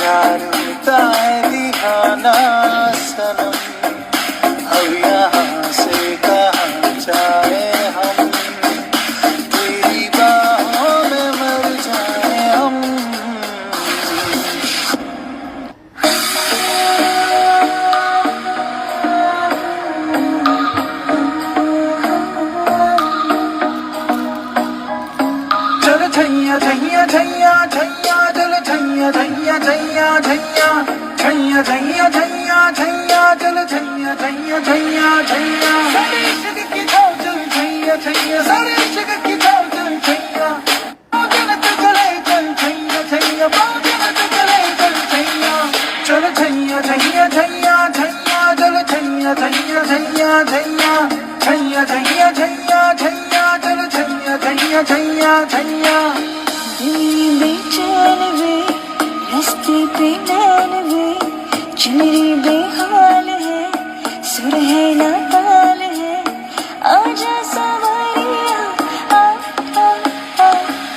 प्यार होता है दीवाना सनम, अब यहाँ से कहाँ जाए हम, तेरी बाहों में मर जाए हम। चल छैया छैया छैया छैया, चल छैया छैया छैया छैया, छैया छैया छैया छैया, चल छैया छैया छैया छैया, सारे इश्क की छाव चल छैया छैया, सारे इश्क की छाव चल छैया, जन्नत चले चल छैया छैया, जन्नत चले चल छैया, चल छैया छैया छैया छैया, चल छैया छैया छैया छैया, छैया छैया छैया छैया, चल छैया छैया छैया छैया। दिल बेचैन वे, रास्ते पे नैन वे, चुनरी बेहाल है, सुर है ना ताल है, आजा सवारिया, आ आ आ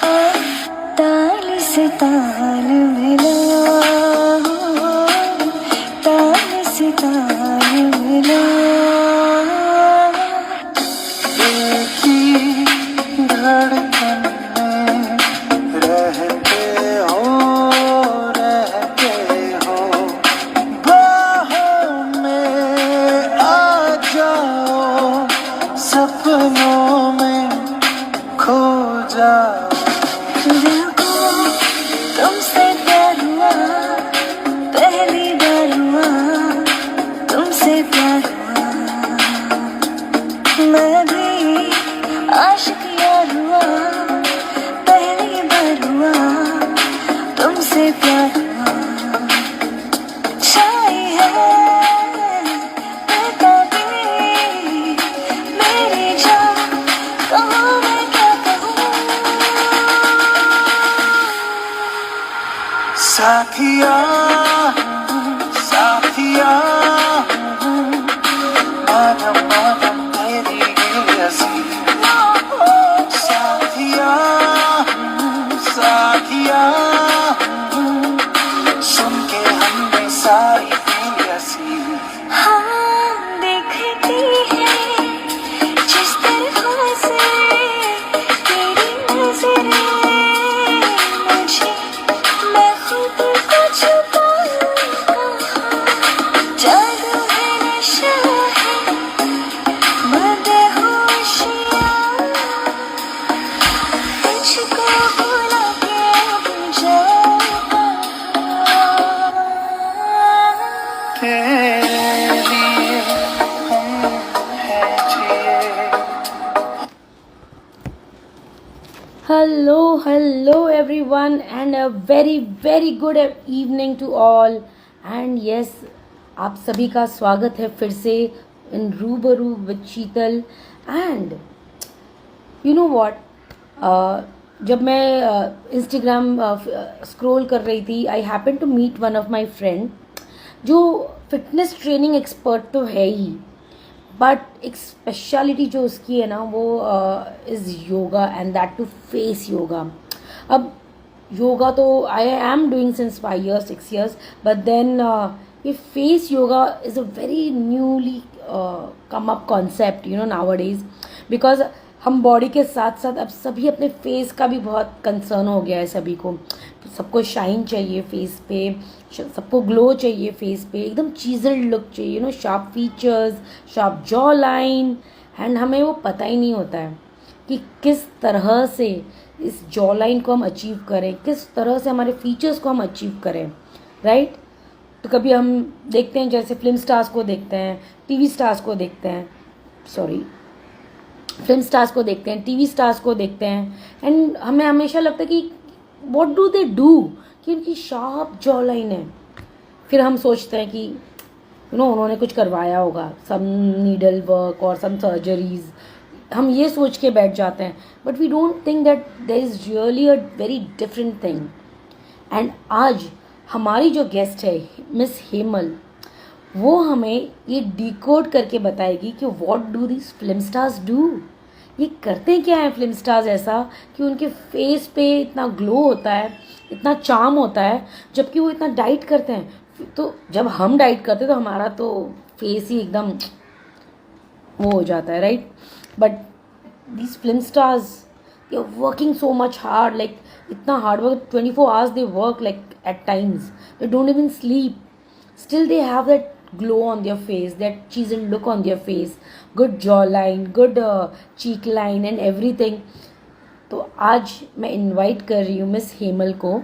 आ, ताल से ताल मिला, ताल से ताल मिला। दिल की धड़कन में रहते हो, बाहों में आ जाओ, सपनों में खो जाओ। दिल को तुमसे प्यार हुआ, पहली बार हुआ, तुमसे प्यार हुआ, मैं भी आशिक यार हुआ, पहली बार हुआ, तुमसे प्यार हुआ, छाई है बेताबी मेरी जान, कहूँ मैं क्या कहूँ। साथिया साथिया, मानम मानम तेरी हंसी, साथिया साथिया, सुन के हमने सारी तेरी हंसी। हाँ देखती है जिस तरह से तेरी नजरें मुझे, मैं खुद को छुपा, जादू है नशा है, बेहोशियाँ, तुझको भुला के अब जाऊँगा। तेरे लिए हम हैं जिए। Hello everyone, and a very good evening to all. And yes, आप सभी का स्वागत है फिर से इन रूबरू with Sheetal. And you know what, जब मैं इंस्टाग्राम स्क्रॉल कर रही थी, I happen to meet one of my friend जो फिटनेस ट्रेनिंग एक्सपर्ट तो है ही, बट एक स्पेशलिटी जो उसकी है ना, वो is yoga, and that too face yoga. अब योगा तो I am doing since 5 years 6 years, but then ये face yoga is a very newly come up concept, you know, nowadays. Because हम बॉडी के साथ साथ अब सभी अपने फेस का भी बहुत कंसर्न हो गया है सभी को. सबको शाइन चाहिए फेस पे, सबको ग्लो चाहिए फेस पे, एकदम चीज़ल्ड लुक चाहिए, you know, sharp features, sharp jaw line. And हमें वो पता ही नहीं होता है कि किस तरह से इस जॉ लाइन को हम अचीव करें, किस तरह से हमारे फीचर्स को हम अचीव करें, राइट. तो कभी हम देखते हैं, जैसे फिल्म स्टार्स को देखते हैं, टीवी स्टार्स को देखते हैं, फिल्म स्टार्स को देखते हैं, टीवी स्टार्स को देखते हैं, एंड हमें हमेशा लगता है कि व्हाट डू दे डू, कि उनकी शार्प जॉ लाइन है. फिर हम सोचते हैं कि यू नो उन्होंने कुछ करवाया होगा, सम नीडल वर्क और सम सर्जरीज, हम ये सोच के बैठ जाते हैं. But we don't think that there is really a very different thing. And आज हमारी जो गेस्ट है मिस हेमल, वो हमें ये डिकोड करके बताएगी कि what do this film stars do, ये करते क्या है फिल्म स्टार्स ऐसा कि उनके फेस पे इतना ग्लो होता है, इतना चार्म होता है, जबकि वो इतना डाइट करते हैं। तो जब हम डाइट करते हैं तो हमारा तो फेस ही एकदम वो हो जाता है, right? But these film stars, they are working so much hard, like इतना hard work, 24 hours they work, like at times they don't even sleep, still they have that glow on their face, that chiseled look on their face, good jawline, good cheek line and everything. तो आज मैं invite कर रही हूँ miss Hemal को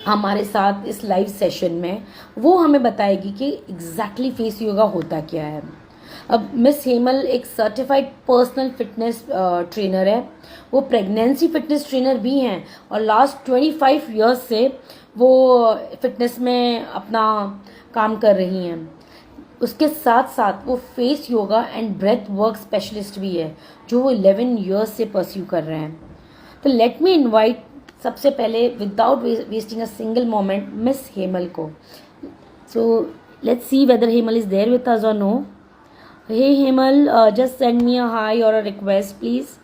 हमारे साथ इस लाइव सेशन में। वो हमें बताएगी कि एग्जैक्टली फेस योगा होता क्या है। अब मिस हेमल एक सर्टिफाइड पर्सनल फिटनेस ट्रेनर है, वो प्रेगनेंसी फिटनेस ट्रेनर भी हैं और लास्ट 25 इयर्स से वो फिटनेस में अपना काम कर रही हैं। उसके साथ साथ वो face yoga and breath work specialist भी है, जो वो 11 इयर्स से परस्यू कर रहे हैं। तो लेट मी इनवाइट सबसे पहले without wasting a single moment miss Hemal को। So let's see whether Hemal is there with us और no. Hey Hemal, just send me a hi or a request, please.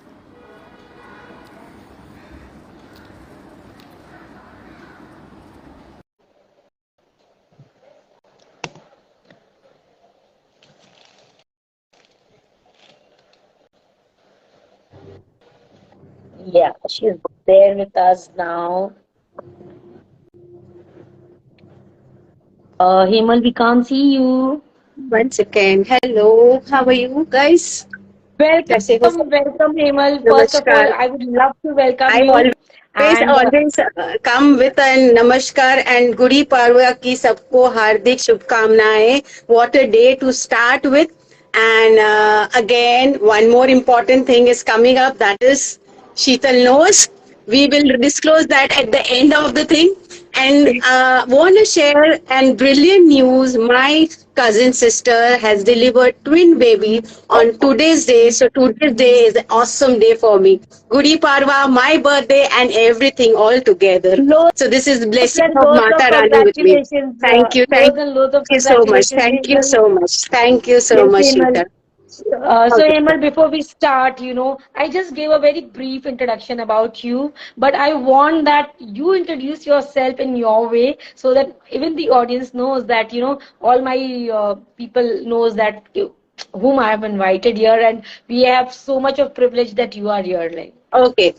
Yeah, she's there with us now. Hemal, we can't see you. One second. Hello. How are you guys? कैसे हो सब? Welcome, Hemal. First of all, नमस्कार. I would love to welcome I you. always And always come with a नमस्कार and Gudi Padwa की सबको हार्दिक शुभकामनाएं. What a day to start with. And again, one more important thing is coming up. That is Sheetal knows. We will disclose that at the end of the thing. And want to share and brilliant news. My cousin sister has delivered twin baby on today's day. So today's day is an awesome day for me. Gudi Parva, my birthday and everything all together. So this is blessing of Mata Rani with me. Thank you. Thank you so much. Thank you so much. Thank you so Yes, much, Hemal. Sheetal. So Okay. Hemal, before we start, I just gave a very brief introduction about you, but I want that you introduce yourself in your way so that even the audience knows that, all my people knows that whom I have invited here, and we have so much of privilege that you are here. Like, Okay.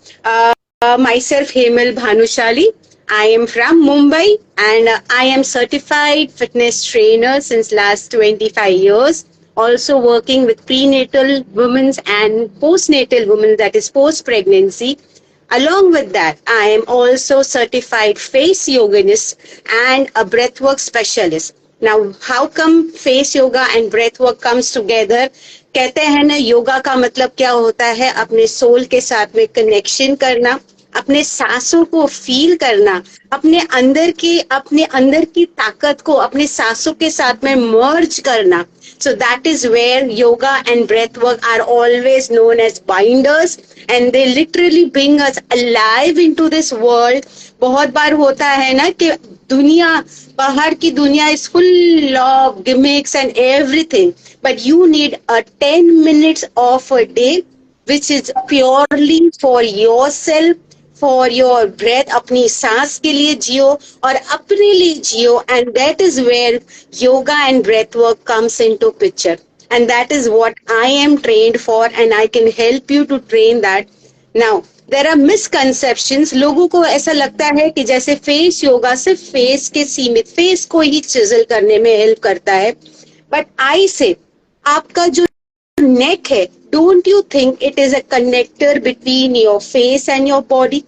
Myself, Hemal Bhanushali. I am from Mumbai and I am certified fitness trainer since last 25 years. Also working with prenatal women and postnatal women, that is post-pregnancy. Along with that, I am also certified face yoganist and a breathwork specialist. Now, how come face yoga and breathwork comes together? कहते हैं ना, योगा का मतलब क्या होता है? अपने soul के साथ में कनेक्शन करना, अपने सांसों को फील करना, अपने अंदर की ताकत को अपने सांसों के साथ में मर्ज करना. So that is where yoga and breath work are always known as binders, and they literally bring us alive into this world. बहुत बार होता है ना कि दुनिया, बाहर की दुनिया is full of gimmicks and everything, but you need a 10 minutes of a day which is purely for yourself, for your breath. अपनी सांस के लिए जियो और अपने लिए जियो, and that is where yoga and breath work comes into picture, and that is what I am trained for, and I can help you to train that. Now there are misconceptions. लोगों को ऐसा लगता है कि जैसे face yoga सिर्फ face के सीमित, फेस को ही चिजल करने में हेल्प करता है, बट आई से आपका जो नेक है, don't you think it is a connector between your face and your body?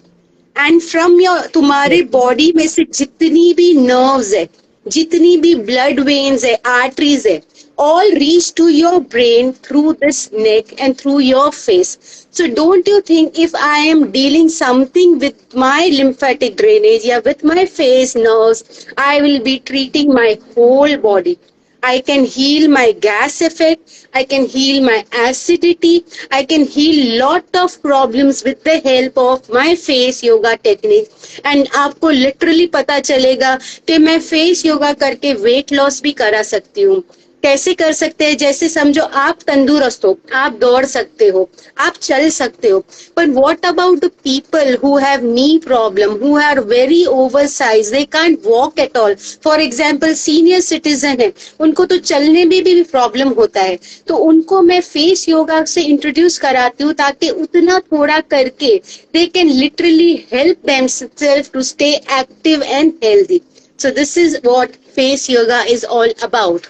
And from your, तुम्हारे बॉडी में से जितनी भी नर्व्स है, जितनी भी ब्लड वेन्स है, आर्टरीज है, all reach to your brain through this neck and through your face. So don't you think if I am dealing something with my lymphatic drainage or with my face nerves, I will be treating my whole body. I can heal my gas effect, I can heal my acidity, I can heal lot of problems with the help of my face yoga technique. And आपको literally पता चलेगा कि मैं face yoga करके weight loss भी करा सकती हूँ. कैसे कर सकते हैं? जैसे समझो आप तंदुरुस्त हो, आप दौड़ सकते हो, आप चल सकते हो, पर what about the people who have knee problem, who are very over size, they can't walk at all. For example senior citizen है, उनको तो चलने में भी प्रॉब्लम होता है, तो उनको मैं फेस योगा से इंट्रोड्यूस कराती हूँ ताकि उतना थोड़ा करके they can literally help themselves to stay active and healthy. So this is what face yoga is all about.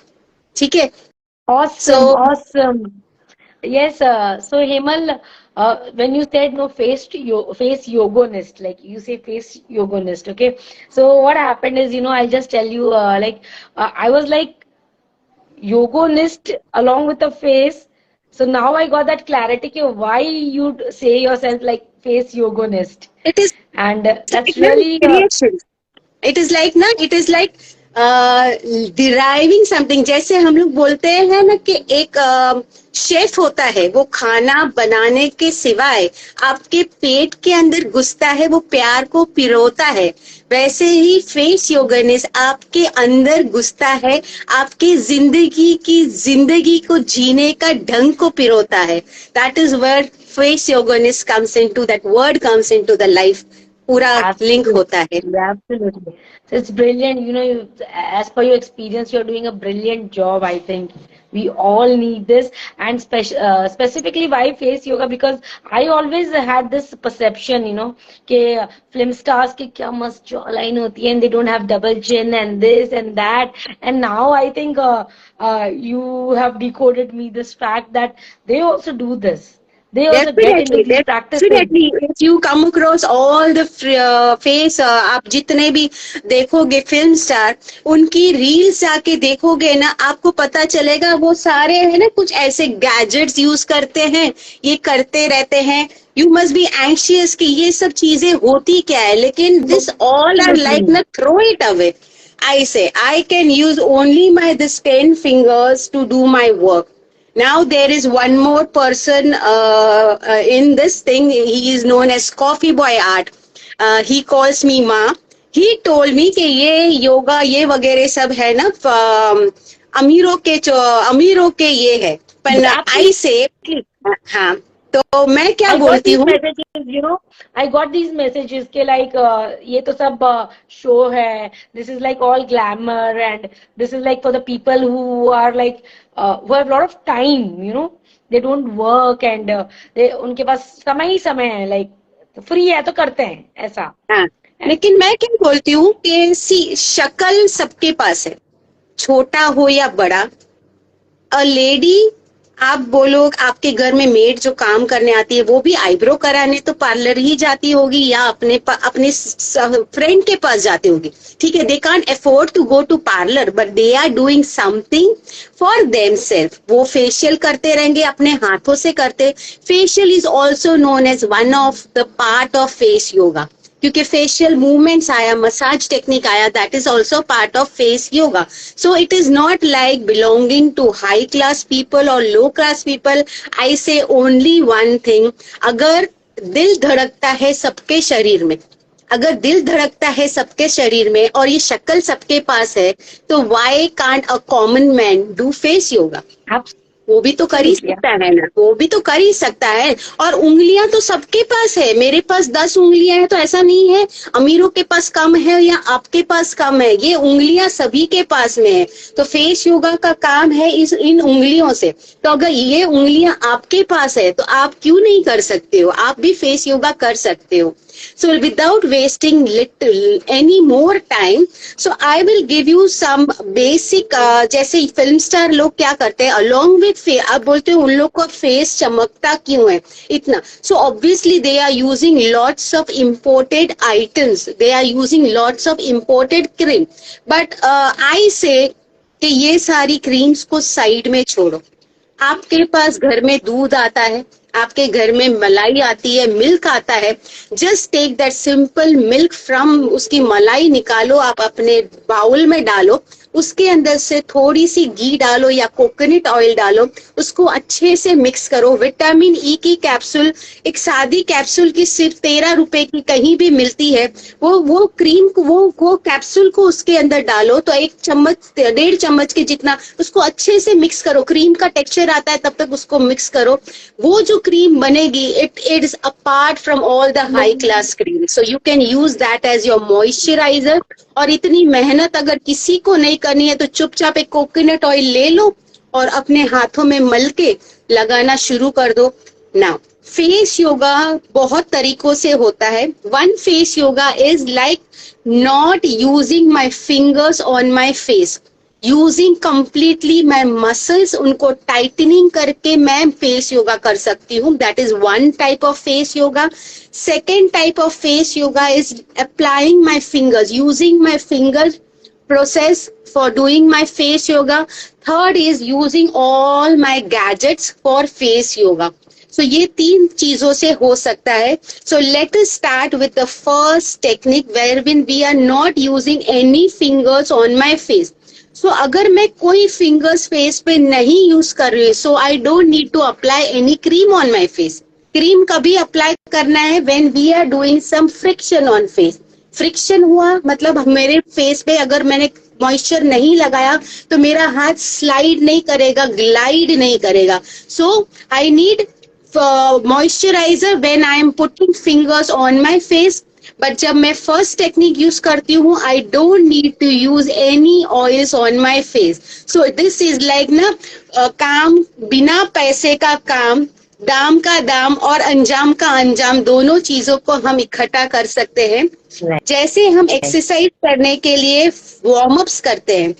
ठीक है? Awesome, awesome. Yes, so Hemal, when you said no face yogonist, like you say face yogonist, okay? So what happened is, I'll just tell you, I was like yogonist along with the face. So now I got that clarity कि why you'd say yourself like face yogonist. It is And that's really creation. It is like deriving something. जैसे हम लोग बोलते हैं ना कि एक chef होता है, वो खाना बनाने के सिवाय आपके पेट के अंदर घुसता है, वो प्यार को पिरोता है, वैसे ही फेस योगनिस्ट आपके अंदर घुसता है, आपकी जिंदगी को जीने का ढंग को पिरोता है। दैट इज वर्ड फेस योगनिस्ट comes into, that word comes into the life, पूरा लिंक होता है। Absolutely. So it's brilliant. As per your experience, you're doing a brilliant job, I think. We all need this. And specifically, why face yoga? Because I always had this perception, कि film stars की क्या मस्त jawline होती है, and they don't have double chin and this and that. And now I think you have decoded me this fact that they also do this. They also get into these practices. Definitely. If you come across all the face, आप जितने भी देखोगे film star, उनकी reels जाके देखोगे ना, आपको पता चलेगा वो सारे है ना कुछ ऐसे गैजेट्स यूज करते हैं, ये करते रहते हैं। यू मस्ट बी एंशियस कि ये सब चीजें होती क्या है, लेकिन दिस ऑल आर लाइक ना throw it away. I say I can use only my this 10 fingers to do my work. Now there is one more person in this thing. He is known as Coffee Boy Art. He calls me Ma. He told me कि ये योगा ये वगैरह सब है ना अमीरों के ये है, पर आई से हाँ, तो मैं क्या बोलती हूँ, I got these messages के like ये तो सब शो है, this is like all glamour and this is like for the people who are like who have a lot of time, they don't work and उनके पास समय ही समय है, like free है तो करते हैं ऐसा। हाँ, लेकिन मैं क्या बोलती हूँ कि शक्ल सबके पास है, छोटा हो या बड़ा। अ लेडी, आप बोलो आपके घर में मेड जो काम करने आती है वो भी आईब्रो कराने तो पार्लर ही जाती होगी या अपने फ्रेंड के पास जाती होगी। ठीक है, they can't afford to go to parlour but they are doing something for themselves. वो फेशियल करते रहेंगे, अपने हाथों से करते। Facial is also known as one of the part of face yoga, क्योंकि फेशियल मूवमेंट्स आया, मसाज टेक्निक आया, that is also part of face yoga. So it is not like belonging to high class people और low class people. आई से only one thing, अगर दिल धड़कता है सबके शरीर में, अगर दिल धड़कता है सबके शरीर में और ये शक्ल सबके पास है, तो why can't a common man do face yoga? वो भी तो कर ही सकता है ना, वो भी तो कर ही सकता है। और उंगलियां तो सबके पास है, मेरे पास 10 उंगलियां हैं तो ऐसा नहीं है अमीरों के पास कम है या आपके पास कम है, ये उंगलियां सभी के पास में है। तो फेस योगा का काम है इन उंगलियों से। तो अगर ये उंगलियां आपके पास है तो आप क्यों नहीं कर सकते हो? आप भी फेस योगा कर सकते हो। So without wasting any more time, so I will give you some basic जैसे फिल्म स्टार लोग क्या करते हैं, along with face, आप बोलते हो उन लोग का फेस चमकता क्यों है इतना? So obviously they are using lots of imported items, they are using lots of imported cream, but I say कि ये सारी क्रीम्स को साइड में छोड़ो। आपके पास घर में दूध आता है, आपके घर में मलाई आती है, मिल्क आता है, just take that simple milk from, उसकी मलाई निकालो, आप अपने बाउल में डालो, उसके अंदर से थोड़ी सी घी डालो या कोकोनट ऑयल डालो, उसको अच्छे से मिक्स करो। विटामिन ई की कैप्सूल, एक सादी कैप्सूल की सिर्फ 13 रुपए की कहीं भी मिलती है, वो क्रीम को वो कैप्सूल को उसके अंदर डालो, तो 1 चम्मच के जितना उसको अच्छे से मिक्स करो। क्रीम का टेक्सचर आता है तब तक उसको मिक्स करो। वो जो क्रीम बनेगी, it is apart from all the high class cream, so you can use that as your moisturiser. और इतनी मेहनत अगर किसी को नहीं करनी है तो चुपचाप एक कोकोनट ऑयल ले लो और अपने हाथों में मल के लगाना शुरू कर दो। नाउ फेस योगा बहुत तरीकों से होता है। One face yoga is like not using my fingers on my face, using completely my muscles, उनको टाइटनिंग करके मैं फेस योगा कर सकती हूँ। That is one type of face yoga. Second type of face yoga is applying my fingers, using my fingers process for doing my face yoga. Third is using all my gadgets for face yoga. So ये 3 चीजों से हो सकता है. So let us start with the first technique wherein we are not using any fingers on my face. So अगर मैं कोई fingers face पे नहीं use कर रही हूँ, so I don't need to apply any cream on my face. Cream कभी apply करना है when we are doing some friction on face. Friction हुआ मतलब मेरे फेस पे अगर मैंने मॉइस्चर नहीं लगाया तो मेरा हाथ स्लाइड नहीं करेगा, ग्लाइड नहीं करेगा. So I need moisturiser when I am putting fingers on my face. But जब मैं फर्स्ट टेक्निक यूज करती हूँ, I don't need to use any oils on my face. So this is like ना काम, बिना पैसे का काम, दाम का दाम और अंजाम का अंजाम, दोनों चीजों को हम इकट्ठा कर सकते हैं. जैसे हम एक्सरसाइज करने के लिए वार्म अप्स करते हैं,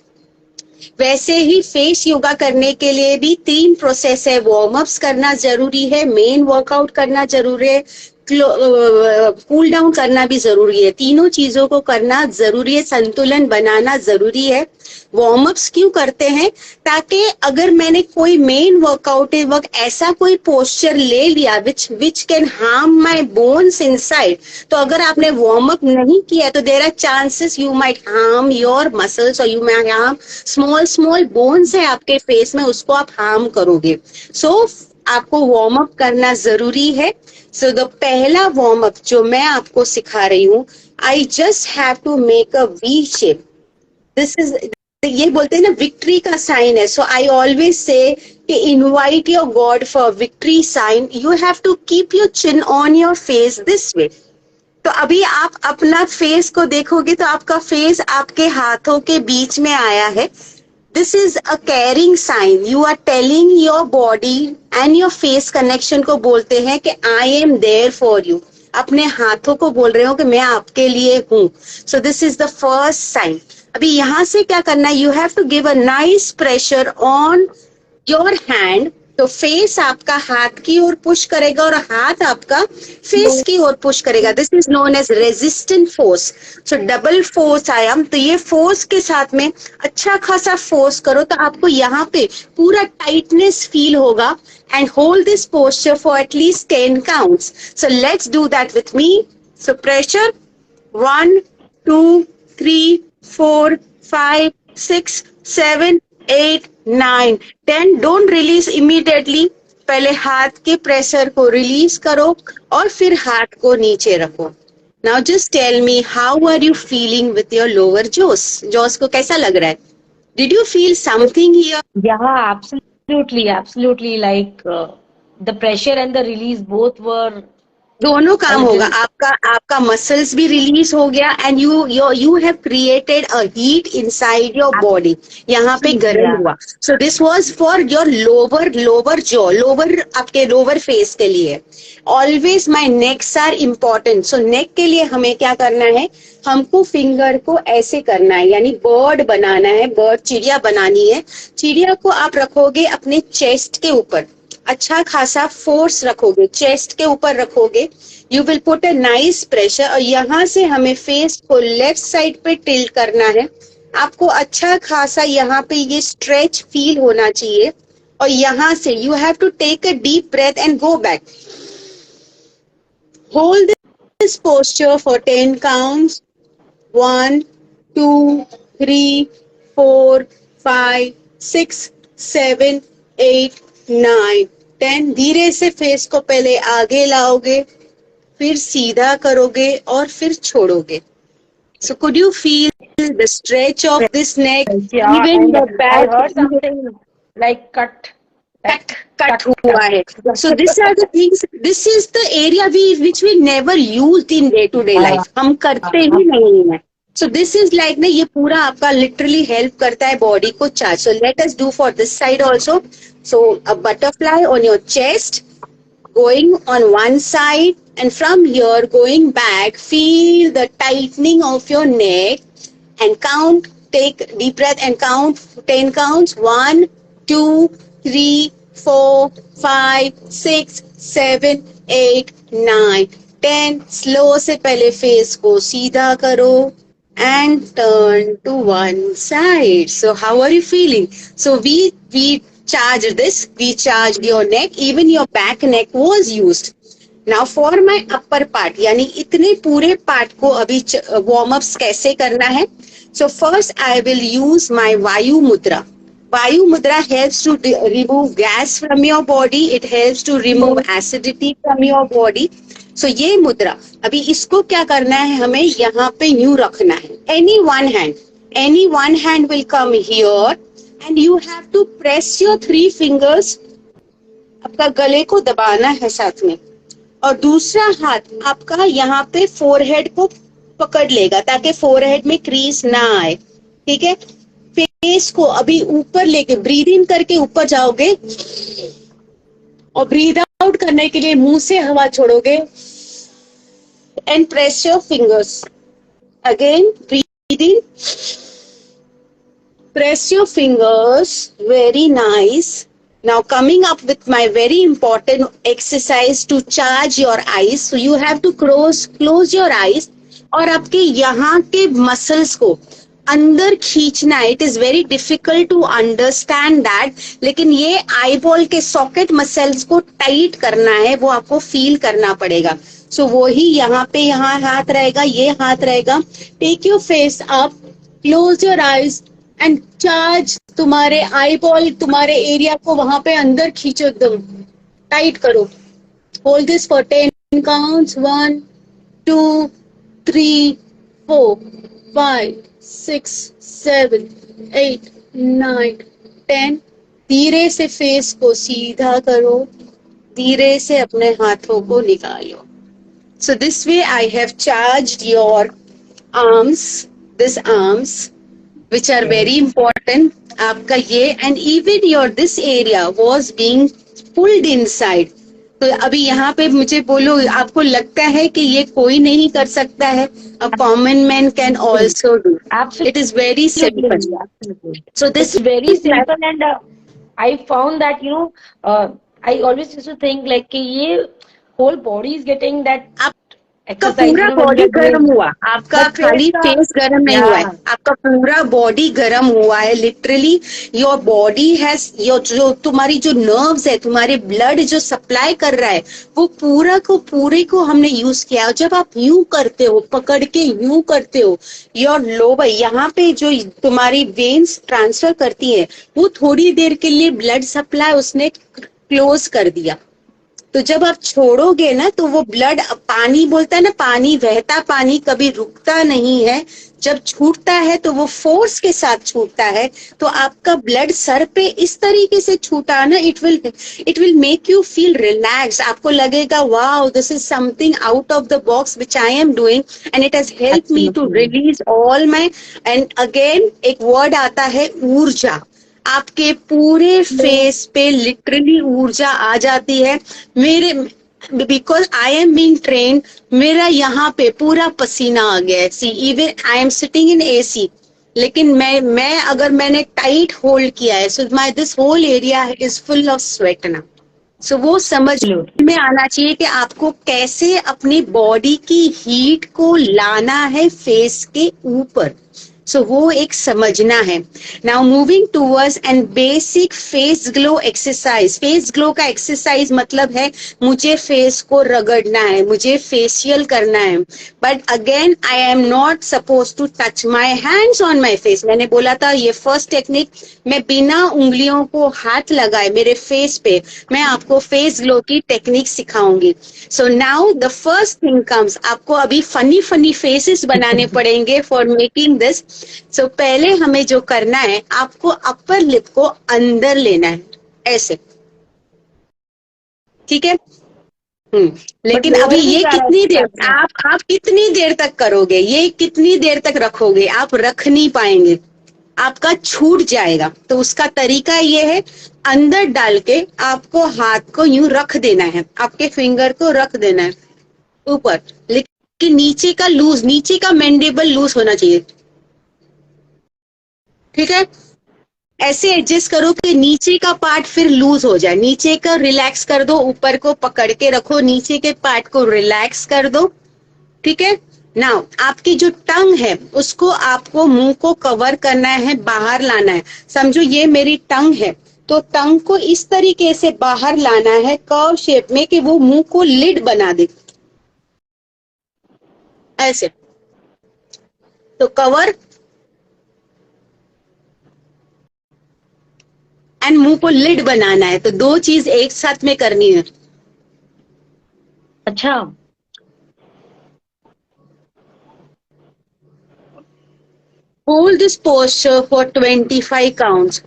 वैसे ही फेस योगा करने के लिए भी 3 प्रोसेस है. वार्म अप्स करना जरूरी है, मेन वर्कआउट करना जरूरी है, कूल डाउन करना भी जरूरी है. तीनों चीजों को करना जरूरी है, संतुलन बनाना जरूरी है. वार्म अप्स क्यों करते हैं? ताकि अगर मैंने कोई मेन वर्कआउट वक्त ऐसा कोई पोस्चर ले लिया which can harm my bones inside, तो अगर आपने वार्म अप नहीं किया तो there are chances you might harm your muscles और you might harm small bones है आपके फेस में, उसको आप हार्म करोगे. सो आपको वार्म अप करना जरूरी है. सो द पहला वार्म अप जो मैं आपको सिखा रही हूँ, I just have to make a V shape. This is, ये बोलते हैं ना विक्ट्री का साइन है. सो आई ऑलवेज से कि invite your god for victory sign. You have to keep your chin on your face this way. तो अभी आप अपना फेस को देखोगे तो आपका फेस आपके हाथों के बीच में आया है. This is a caring sign. You are telling your body and your face connection को बोलते हैं कि I am there for you. अपने हाथों को बोल रहे हो कि मैं आपके लिए हूँ. So this is the first sign. अभी यहाँ से क्या करना है? You have to give a nice pressure on your hand. तो फेस आपका हाथ की ओर पुश करेगा और हाथ आपका फेस की ओर पुश करेगा. This is known as resistant force. So double force आया. तो ये फोर्स के साथ में अच्छा खासा फोर्स करो तो आपको यहाँ पे पूरा टाइटनेस फील होगा. And hold this posture for at least 10 counts. So let's do that with me. So pressure 1 2 3 4 5 6 7 8 9 10. Don't release immediately. पहले हाथ के प्रेशर को रिलीज करो और फिर हाथ को नीचे रखो. Now just tell me, how are you feeling with your lower jaws को कैसा लग रहा है? Did you feel something here? Yeah, absolutely. Like the pressure and the release both were. दोनों काम होगा. आपका मसल्स भी रिलीज हो गया and you have created a heat inside your body. यहाँ पे गर्म हुआ. So this was for your lower jaw, आपके लोअर फेस के लिए. Always my necks are important. सो नेक के लिए हमें क्या करना है? हमको फिंगर को ऐसे करना है, यानी बर्ड बनाना है. बर्ड, चिड़िया बनानी है. चिड़िया को आप रखोगे अपने चेस्ट के ऊपर. अच्छा खासा फोर्स रखोगे, चेस्ट के ऊपर रखोगे. You will put a nice pressure. और यहाँ से हमें फेस को लेफ्ट साइड पे टिल्ट करना है. आपको अच्छा खासा यहाँ पे ये स्ट्रेच फील होना चाहिए. और यहाँ से you have to take a deep breath and go back. Hold this posture for 10 counts. 1 2 3 4, 5, 6, 7, 8, 9, 10। धीरे से फेस को पहले आगे लाओगे, फिर सीधा करोगे और फिर छोड़ोगे। So could you feel the stretch of this neck? Yeah, Even and the I back heard something like cut. cut हुआ है. So these are the things. This is the area which we never used in day to day life. हम करते ही नहीं हैं. So this is like ना ये पूरा आपका literally help करता है body को charge. So let us do for this side also. So a butterfly on your chest, going on one side, and from here going back, feel the tightening of your neck and count, take deep breath and count 10 counts. 1, 2, 3, 4, 5, 6, 7, 8, 9, 10. Slow से पहले face को सीधा करो and turn to one side. So how are you feeling? So we charge this, we charged your neck, even your back neck was used. Now for my upper part, यानी इतने पूरे part को अभी warm ups कैसे करना है? So first I will use my Vayu Mudra. Vayu Mudra helps to remove gas from your body. It helps to remove acidity from your body. So ये मुद्रा, अभी इसको क्या करना है, हमें यहाँ पे यूं रखना है. Any one hand will come here and you have to press your 3 fingers. आपका गले को दबाना है साथ में, और दूसरा हाथ आपका यहाँ पे फोरहेड को पकड़ लेगा ताकि फोरहेड में क्रीज ना आए. ठीक है. फेस को अभी ऊपर लेके ब्रीद इन करके ऊपर जाओगे और ब्रीद आउट करने के लिए मुंह से हवा छोड़ोगे. And press your fingers again. Breathe in, press your fingers. Very nice. Now coming up with my very important exercise to charge your eyes. So you have to close your eyes और आपके यहाँ के muscles को अंदर खींचना है. It is very difficult to understand that, लेकिन ये आई बॉल के सॉकेट मसल्स को टाइट करना है, वो आपको फील करना पड़ेगा. सो वो ही यहाँ पे, यहाँ हाथ रहेगा, ये हाथ रहेगा. Take your face up, close your eyes and charge. तुम्हारे आई बॉल, तुम्हारे एरिया को वहां पे अंदर खींचो, एकदम टाइट करो. Hold this for 10 counts. 1, 2, 3, 4, 5, 6, 7, 8, 9, 10. धीरे से फेस को सीधा करो, धीरे से अपने हाथों को निकालो. So this way I have charged your arms, these arms, which are very important. आपका ये, and even your this area was being pulled inside. तो अभी यहाँ पे मुझे बोलो, आपको लगता है कि ये कोई नहीं कर सकता है? A common man can also do. Absolutely. It is very simple. Absolutely. So this It's very simple, and I found that I always used to think like कि ये whole body is getting that आपका exercise. पूरा when body you're doing- गर्म हुआ, आपका But खाली face face गर्म नहीं हुआ है, Yeah. आपका पूरा बॉडी गर्म हुआ है. लिटरली योर बॉडी हैज, जो तुम्हारी जो नर्व्स है, तुम्हारे ब्लड जो सप्लाई कर रहा है, वो पूरे को हमने यूज किया. और जब आप यूं करते हो, पकड़ के यूं करते हो, योर लोअर, यहाँ पे जो तुम्हारी वेन्स ट्रांसफर करती है, वो थोड़ी देर के लिए ब्लड सप्लाई उसने क्लोज कर दिया. तो जब आप छोड़ोगे ना, तो वो ब्लड, पानी बोलता है ना, पानी, बहता पानी कभी रुकता नहीं है. जब छूटता है तो वो फोर्स के साथ छूटता है. तो आपका ब्लड सर पे इस तरीके से छूटा ना, it will make you feel relax. आपको लगेगा wow, this is something out of the box which I am doing, and it has help me to release all my. And again एक word आता है ऊर्जा. आपके पूरे फेस पे literally ऊर्जा आ जाती है. मेरे, because I am being trained, मेरा यहाँ पे पूरा पसीना आ गया है. See, even I am sitting in AC, लेकिन मैं अगर मैंने टाइट होल्ड किया है, so my this whole area is full of sweat ना. सो वो समझ में आना चाहिए कि आपको कैसे अपनी बॉडी की हीट को लाना है फेस के ऊपर. सो वो एक समझना है. Now moving towards and basic face glow exercise. Face glow का एक्सरसाइज मतलब है मुझे फेस को रगड़ना है, मुझे फेशियल करना है, but again I am not suppose to touch my hands on my face. मैंने बोला था ये फर्स्ट टेक्निक, मैं बिना उंगलियों को हाथ लगाए मेरे फेस पे मैं आपको फेस ग्लो की टेक्निक सिखाऊंगी. So now the first thing comes, आपको अभी फनी फनी फेसेस बनाने पड़ेंगे फॉर मेकिंग दिस. सो पहले हमें जो करना है, आपको अपर लिप को अंदर लेना है ऐसे, ठीक है. लेकिन अभी ये कितनी देर आप कितनी देर तक करोगे, ये कितनी देर तक रखोगे, आप रख नहीं पाएंगे, आपका छूट जाएगा. तो उसका तरीका ये है, अंदर डाल के आपको हाथ को यूं रख देना है, आपके फिंगर को रख देना है ऊपर, लेकिन नीचे का लूज, नीचे का मैंडिबल लूज होना चाहिए, ठीक है. ऐसे एडजस्ट करो कि नीचे का पार्ट फिर लूज हो जाए, नीचे का रिलैक्स कर दो, ऊपर को पकड़ के रखो, नीचे के पार्ट को रिलैक्स कर दो, ठीक है. नाउ आपकी जो टंग है उसको आपको मुंह को कवर करना है, बाहर लाना है. समझो ये मेरी टंग है, तो टंग को इस तरीके से बाहर लाना है कर्व शेप में कि वो मुंह को लिड बना दे ऐसे. तो कवर एंड मुंह को लिड बनाना है, तो दो चीज एक साथ में करनी है. अच्छा, Hold this posture for 25 counts.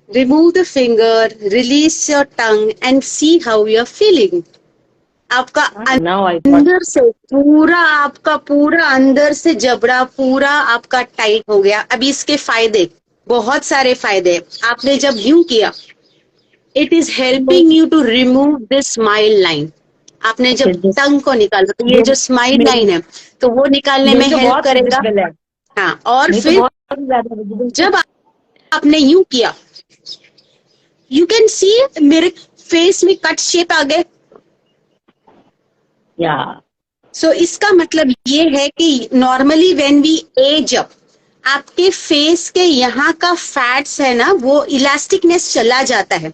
Remove the finger, release your tongue and see how you are feeling. आपका now I got अंदर से पूरा, आपका पूरा अंदर से जबड़ा पूरा आपका टाइट हो गया. अभी इसके फायदे, बहुत सारे फायदे. आपने जब यूं किया, it is helping you to remove this smile line. आपने जब टंग को निकाला तो ये जो स्माइल लाइन है तो वो निकालने में हेल्प करेगा. हाँ, और फिर जब आपने यूं किया, यू कैन सी मेरे फेस में कट शेप आ गए. सो इसका मतलब ये है कि normally when we age up, आपके फेस के यहाँ का फैट्स है ना, वो इलास्टिकनेस चला जाता है.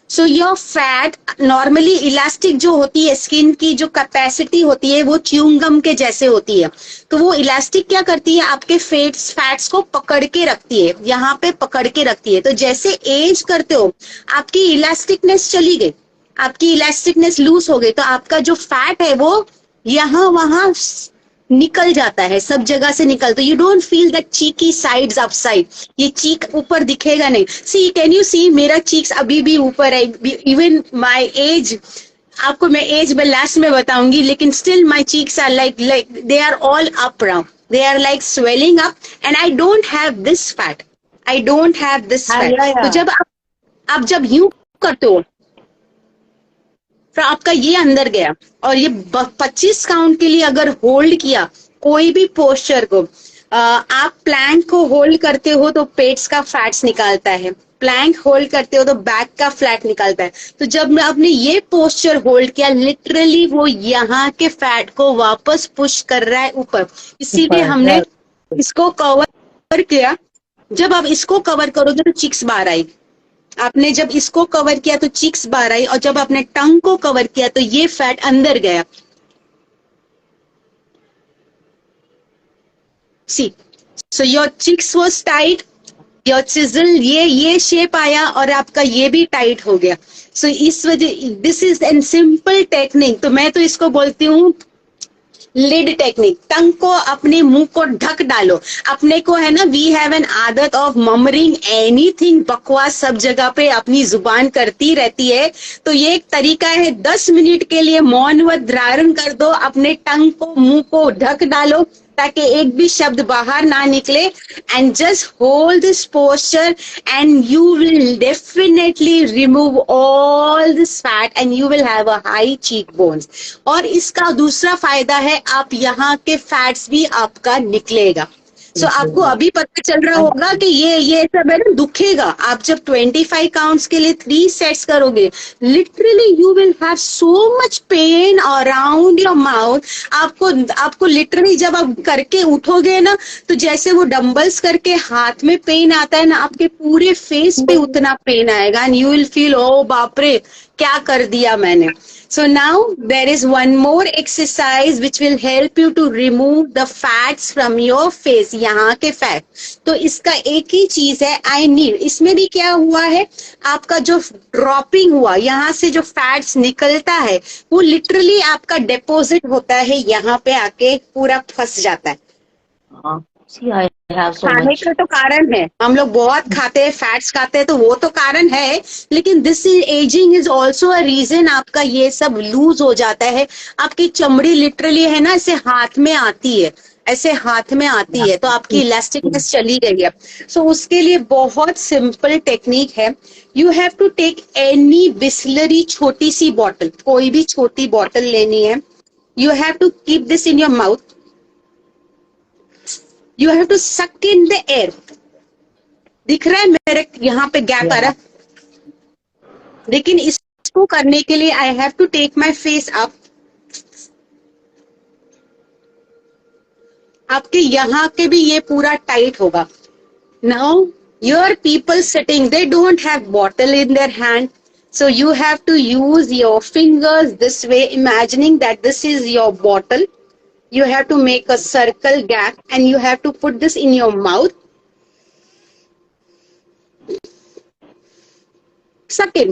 So your fat, normally elastic जो होती है स्किन की जो कैपेसिटी होती है वो च्युइंगम के जैसे होती है. तो वो इलास्टिक क्या करती है, आपके फैट्स को पकड़ के रखती है, यहाँ पे पकड़ के रखती है. तो जैसे एज करते हो आपकी इलास्टिकनेस चली गई, आपकी इलास्टिकनेस लूज हो गई, तो आपका जो फैट है वो यहाँ वहां निकल जाता है, सब जगह से निकल. तो you don't feel that cheeky sides upside, ये चीक ऊपर दिखेगा नहीं. सी, कैन यू सी, मेरा चीक्स अभी भी ऊपर है. इवन माय एज, आपको मैं एज में लास्ट में बताऊंगी, लेकिन still my cheeks are like they are all up round, they are like swelling up, and I don't have this fat, I don't have this fat. तो जब आप जब यूं करते हो तो आपका ये अंदर गया, और ये 25 काउंट के लिए अगर होल्ड किया कोई भी पोस्चर को, आप प्लैंक को होल्ड करते हो तो पेट्स का फैट्स निकालता है, प्लैंक होल्ड करते हो तो बैक का फ्लैट निकालता है. तो जब आपने ये पोस्चर होल्ड किया, लिटरली वो यहाँ के फैट को वापस पुश कर रहा है ऊपर, इसीलिए हमने इसको कवर किया. जब आप इसको कवर करोगे तो चिक्स बाहर आएगी. आपने जब इसको कवर किया तो चिक्स बाहर आई, और जब आपने टंग को कवर किया तो ये फैट अंदर गया. See, so your cheeks was tight, your chisel, ये शेप आया, और आपका ये भी टाइट हो गया. सो इस वजह, this is an simple technique. तो मैं तो इसको बोलती हूँ लिड टेक्निक. टंग को, अपने मुंह को ढक डालो. अपने को है ना, वी हैव एन आदत ऑफ ममरिंग एनीथिंग, बकवास सब जगह पे अपनी जुबान करती रहती है. तो ये एक तरीका है, 10 मिनट के लिए मौन व धारण कर दो, अपने टंग को, मुंह को ढक डालो ताकि एक भी शब्द बाहर ना निकले, and just hold this posture and you will definitely remove all this fat and you will have a high cheek bones. और इसका दूसरा फायदा है, आप यहाँ के फैट्स भी आपका निकलेगा. सो आपको अभी पता चल रहा होगा कि ये सब है ना, दुखेगा। आप जब 25 काउंट्स के लिए 3 सेट्स करोगे, literally you will have so much pain around your mouth. आपको लिटरली जब आप करके उठोगे ना, तो जैसे वो डंबल्स करके हाथ में पेन आता है ना, आपके पूरे फेस पे उतना पेन आएगा and you will feel oh बाप रे क्या कर दिया मैंने। So now there is one more exercise which will help you to remove the fats from your face, यहाँ के फैट। तो इसका एक ही चीज है, I need। इसमें भी क्या हुआ है, आपका जो ड्रॉपिंग हुआ, यहाँ से जो फैट्स निकलता है वो लिटरली आपका डिपॉजिट होता है, यहाँ पे आके पूरा फंस जाता है। See, I have so खाने much. का तो कारण है, हम लोग बहुत खाते हैं, फैट्स खाते हैं, तो वो तो कारण है, लेकिन this ageing is also a reason. आपका ये सब लूज हो जाता है, आपकी चमड़ी लिटरली है ना ऐसे हाथ में आती है, ऐसे हाथ में आती है, तो आपकी इलास्टिकनेस चली गई है। सो उसके लिए बहुत सिंपल टेक्निक है। You have to take any Bisleri, छोटी सी बॉटल, कोई भी छोटी बॉटल लेनी है। You have to keep this in your mouth. You have to suck in the air। दिख रहा है मेरे यहाँ पे गैप आ रहा है, लेकिन इसको करने के लिए I have to take my face up. आपके यहाँ के भी ये पूरा टाइट होगा। Now your people sitting, they don't have bottle in their hand, so you have to use your fingers this way, imagining that this is your bottle। You have to make a circle gap and you have to put this in your mouth. Suck in।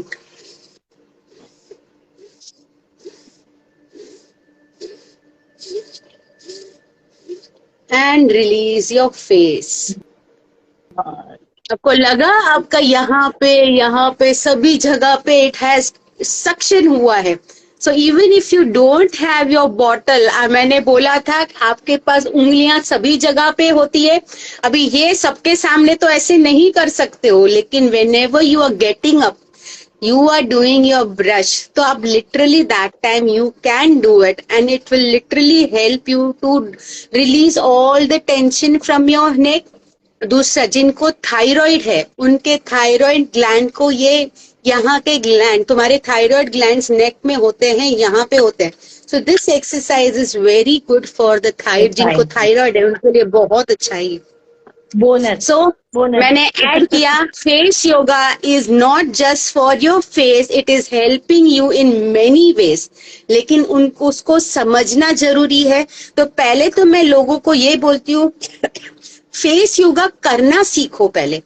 And release your face। आपको लगा आपका यहाँ पे सभी जगह पे it has suction हुआ है। So even if you don't have your bottle, मैंने बोला था आपके पास उंगलियां सभी जगह पे होती है। अभी ये सबके सामने तो ऐसे नहीं कर सकते हो, लेकिन whenever you are getting up, you are doing your brush, तो आप literally that time you can do it and it will literally help you to release all the tension from your neck। दूसरा, जिनको thyroid है, उनके thyroid gland को, ये यहाँ के ग्लैंड, तुम्हारे थायराइड ग्लैंड्स नेक में होते हैं, यहाँ पे होते हैं। So this exercise is very good for the thyroid. जिनको थायराइड है उनके लिए बहुत अच्छा है। Bonus. सो मैंने ऐड किया, face yoga is not just for your face, it is helping you in many ways, लेकिन उनको उसको समझना जरूरी है। तो पहले तो मैं लोगों को ये बोलती हूँ, फेस योगा करना सीखो। पहले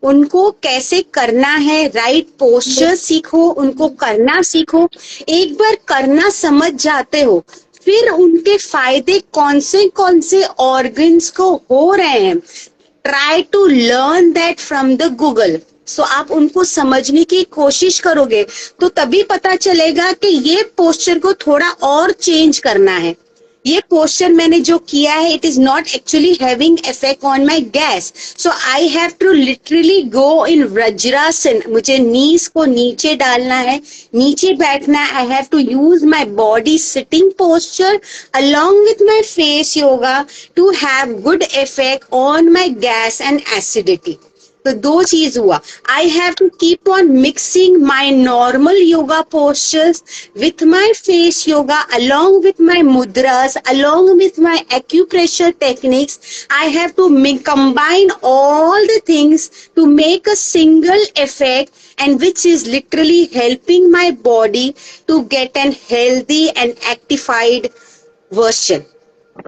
उनको कैसे करना है, राइट पोस्चर सीखो, उनको करना सीखो। एक बार करना समझ जाते हो, फिर उनके फायदे कौन से ऑर्गन्स को हो रहे हैं, try to learn that from the Google. So आप उनको समझने की कोशिश करोगे तो तभी पता चलेगा कि ये पोस्चर को थोड़ा और चेंज करना है। ये पोस्चर मैंने जो किया है, it is not actually having effect on my gas, so I have to literally go in vajrasana. मुझे नीज को नीचे डालना है, नीचे बैठना है। I have to use my body sitting posture along with my face yoga to have good effect on my gas and acidity। तो दो चीज हुआ। I have to keep on mixing my normal yoga postures with my face yoga, along with my mudras, along with my acupressure techniques। I have to combine all the things to make a single effect, and which is literally helping my body to get an healthy and actified version।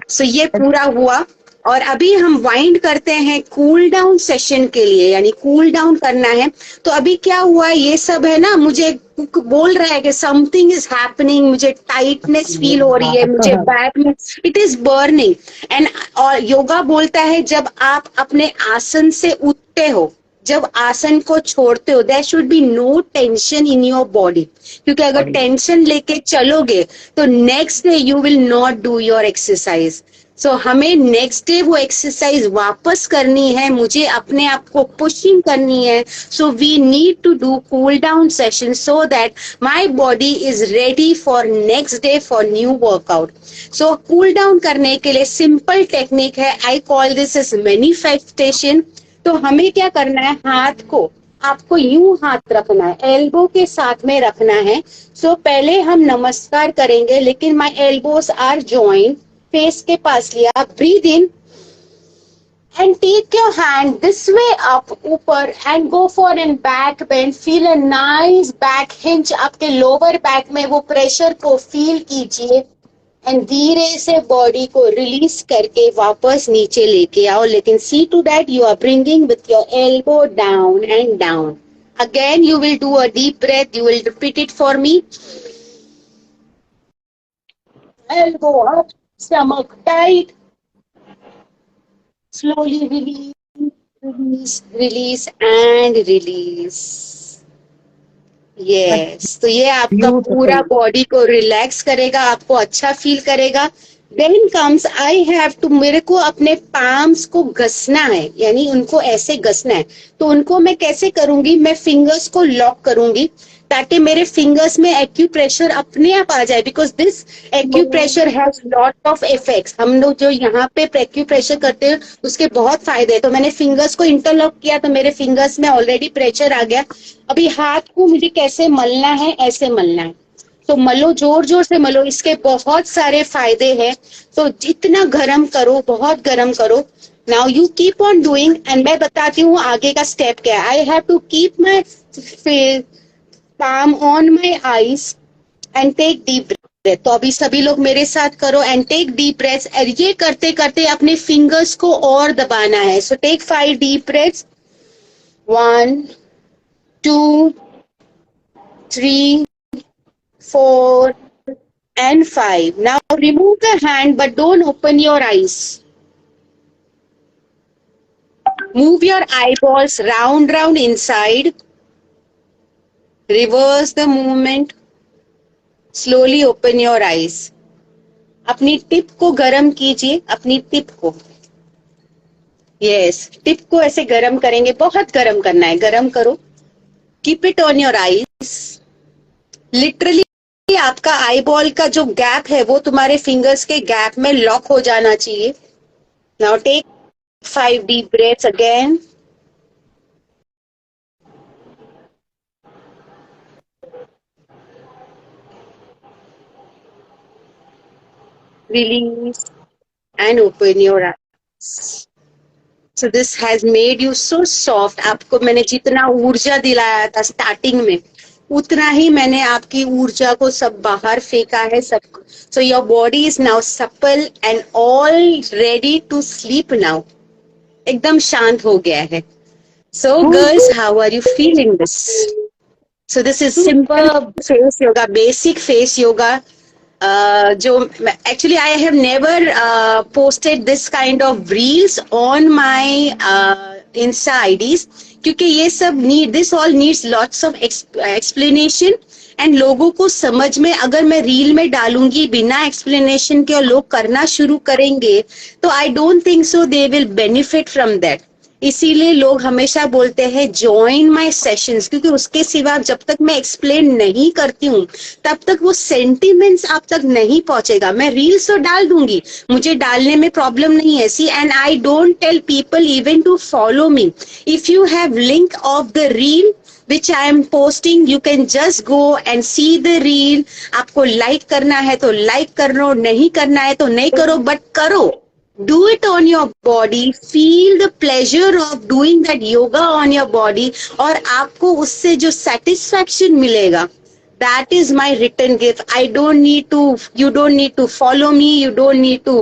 So ये पूरा हुआ, और अभी हम wind करते हैं cool down session के लिए, यानी कूल डाउन करना है। तो अभी क्या हुआ, ये सब है ना, मुझे बोल रहा है कि समथिंग इज हैपनिंग, मुझे टाइटनेस फील हो रही है, मुझे बैक में इट इज बर्निंग एंड, और योगा बोलता है जब आप अपने आसन से उठते हो, जब आसन को छोड़ते हो, there should be no tension in your body, क्योंकि अगर टेंशन लेके चलोगे तो next day you will not do your exercise. So हमें नेक्स्ट डे वो एक्सरसाइज वापस करनी है, मुझे अपने आप को पुशिंग करनी है. So we need to do cool down session so that my body is ready for next day for new workout. So cool down करने के लिए सिंपल टेक्निक है, I call this is manifestation. तो हमें क्या करना है, हाथ को आपको यूं हाथ रखना है, एल्बो के साथ में रखना है. सो पहले हम नमस्कार करेंगे, लेकिन my elbows are joint, face के पास लिया. Breathe in and take your hand this way up ऊपर and go for an back bend. Feel a nice back hinge. आपके lower back में वो pressure को feel कीजिए and धीरे से body को release करके वापस नीचे लेके आओ. लेकिन see to that you are bringing with your elbow down and down. Again you will do a deep breath. You will repeat it for me. Elbow up, stomach tight. Slowly release, release, release and release. Yes. तो ये आपका पूरा body को relax करेगा, आपको अच्छा feel करेगा. Then comes I have to, मेरे को अपने पाम्स को घसना है, यानी उनको ऐसे घसना है. तो उनको मैं कैसे करूंगी, मैं फिंगर्स को लॉक करूंगी ताकि मेरे फिंगर्स में एक्यूप्रेशर अपने आप आ जाए. Because this acupressure has lot of effects. हम लोग जो यहाँ पे एक्यूप्रेशर करते हैं उसके बहुत फायदे हैं. तो मैंने फिंगर्स को इंटरलॉक किया तो मेरे फिंगर्स में ऑलरेडी प्रेशर आ गया. अभी हाथ को मुझे कैसे मलना है, ऐसे मलना है. तो मलो, जोर जोर से मलो, इसके बहुत सारे फायदे हैं. तो जितना गरम करो, बहुत गरम करो. Now you keep on doing एंड मैं बताती हूँ आगे का स्टेप क्या है. I have to keep my palm on my eyes and take deep breath. तो अभी सभी लोग मेरे साथ करो and take deep breaths. और ये करते करते अपने फिंगर्स को और दबाना है. So take 5 deep breaths. 1, 2, 3, 4 and 5. Now remove the hand but don't open your eyes. Move your eyeballs round inside. Reverse the movement. Slowly open your eyes. अपनी टिप को गरम कीजिए, अपनी टिप को. यस, टिप को ऐसे गरम करेंगे, बहुत गरम करना है. गरम करो. Keep it on your eyes. Literally आपका आई बॉल का जो गैप है वो तुम्हारे फिंगर्स के गैप में लॉक हो जाना चाहिए. Now take 5 deep breaths again. Release and open your eyes. So this has made you so soft. आपको मैंने जितना ऊर्जा दिलाया था स्टार्टिंग में, उतना ही मैंने आपकी ऊर्जा को सब बाहर फेंका है सब. So your body is now supple and all ready to sleep now. एकदम शांत हो गया है. So girls, how are you feeling this? So this is simple face yoga, basic face yoga. जो actually I have never posted this kind of reels on my Insta IDs, क्योंकि ये सब this all needs lots of explanation and लोगों को समझ में, अगर मैं रील में डालूंगी बिना explanation के और लोग करना शुरू करेंगे तो I don't think so they will benefit from that. इसीलिए लोग हमेशा बोलते हैं ज्वाइन माय सेशंस, क्योंकि उसके सिवा जब तक मैं एक्सप्लेन नहीं करती हूँ तब तक वो सेंटिमेंट्स आप तक नहीं पहुंचेगा. मैं रील्स तो डाल दूंगी, मुझे डालने में प्रॉब्लम नहीं है. See, and I don't tell people even to follow me. If you have link of the reel which I am posting, you can just go and see the reel. आपको like करना है तो like कर लो, नहीं करना है तो नहीं करो, बट करो. Do it on your body. Feel the pleasure of doing that yoga on your body. और आपको उससे जो satisfaction मिलेगा, that is my written gift. I don't need to, you don't need to follow me, you don't need to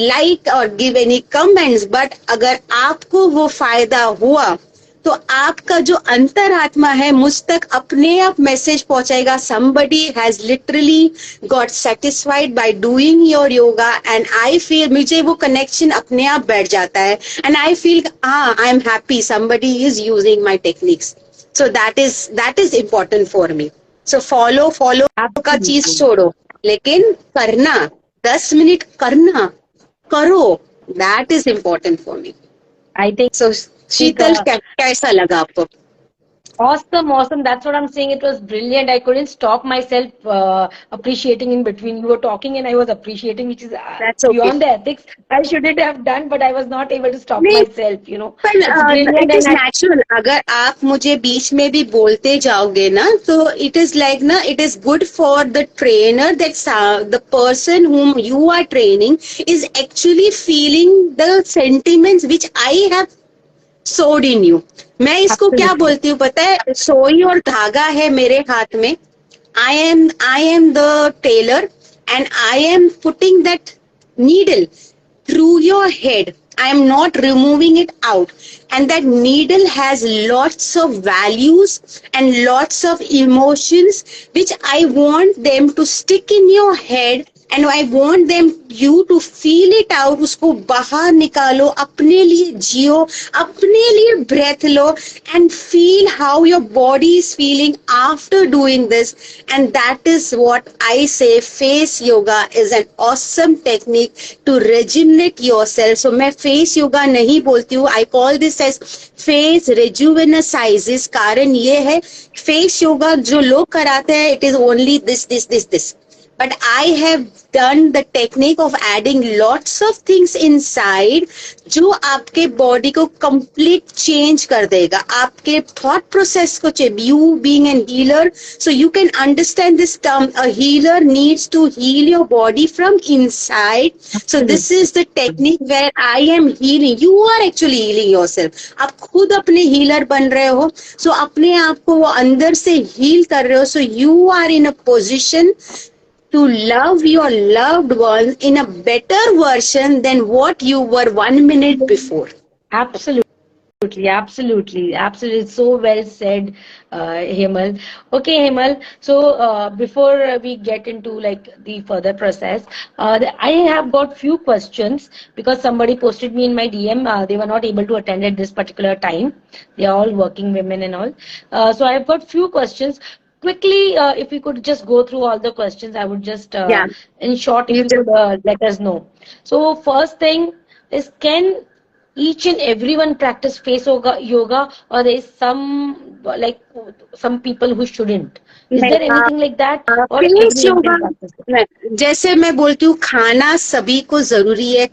like or give any comments. But अगर आपको वो फायदा हुआ तो आपका जो अंतरात्मा है मुझ तक अपने आप मैसेज पहुंचाएगा. somebody has literally got satisfied by doing your yoga and I feel, मुझे वो कनेक्शन अपने आप बैठ जाता है and I feel I am happy somebody is using my techniques. So that is important for me. So follow आपका चीज छोड़ो, लेकिन करना 10 मिनट करना, करो, that is important for me. I think सो शीतल, कैसा लगा आपको? awesome. That's what I'm saying. It was brilliant. I couldn't stop myself appreciating in between. You were talking and I was appreciating, which is That's okay. beyond the ethics. I shouldn't have done, but I was not able to stop नहीं, myself. You know, पर it's brilliant. It is And natural. अगर आप मुझे बीच में भी बोलते जाओगे ना, तो इट इज लाइक ना, it is good for the trainer that the person whom you are training is actually feeling the sentiments which I have sowed in you. मैं इसको क्या बोलती हूँ पता है? सोई और धागा है मेरे हाथ में. I am the tailor and I am putting that needle through your head. I am not removing it out. And that needle has lots of values and lots of emotions which I want them to stick in your head, and I want you to feel it out. उसको बाहर निकालो, अपने लिए जियो, अपने लिए breath low, and feel how your body is feeling after doing this. And that is what I say, face yoga is an awesome technique to rejuvenate yourself. So मैं face yoga नहीं बोलती हूँ, I call this as face rejuvenescence. कारण ये है, face yoga जो लोग कराते हैं, it is only this. But I have done the technique of adding lots of things inside जो आपके body को complete change कर देगा, आपके thought process को change. You being a healer, so you can understand this term. A healer needs to heal your body from inside. So this is the technique where I am healing. You are actually healing yourself. आप खुद अपने healer बन रहे हो. So अपने आप को वो अंदर से heal कर रहे हो. So you are in a position to love your loved ones in a better version than what you were 1 minute before. Absolutely. So well said, Hemal. Okay, Hemal. So before we get into like the further process, I have got few questions because somebody posted me in my DM. They were not able to attend at this particular time. They are all working women and all. So I have got few questions. Quickly, if we could just go through all the questions, I would just, in short, if you could let us know. So first thing is, can each and everyone practice face yoga, or there is some, like, some people who shouldn't? Is there anything like that? Or face everyone yoga, can practice? जैसे मैं बोलती हूँ, खाना सभी को जरूरी है,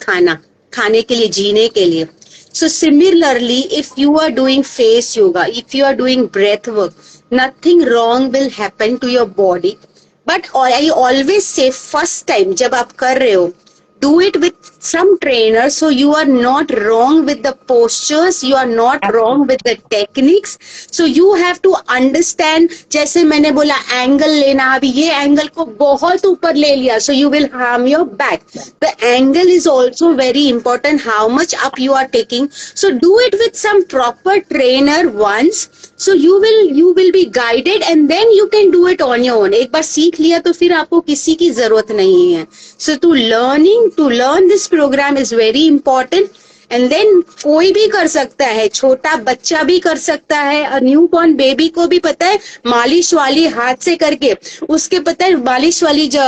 खाने के लिए, जीने के लिए. So similarly, if you are doing face yoga, if you are doing breath work, nothing wrong will happen to your body. But I always say, first time जब आप कर रहे हो, do it with some trainer, so you are not wrong with the postures, you are not wrong with the techniques. So you have to understand. जैसे मैंने बोला angle लेना, अभी ये angle को बहुत ऊपर ले लिया, so you will harm your back. The angle is also very important, how much up you are taking. So do it with some proper trainer once, so you will be guided, and then you can do it on your own. एक बार सीख लिया तो फिर आपको किसी की जरूरत नहीं है. So to learn this program is very important. And then कोई भी कर सकता है, छोटा बच्चा भी कर सकता है. न्यूबॉर्न बेबी को भी पता है मालिश वाली हाथ से करके, उसके पता है मालिश वाली जो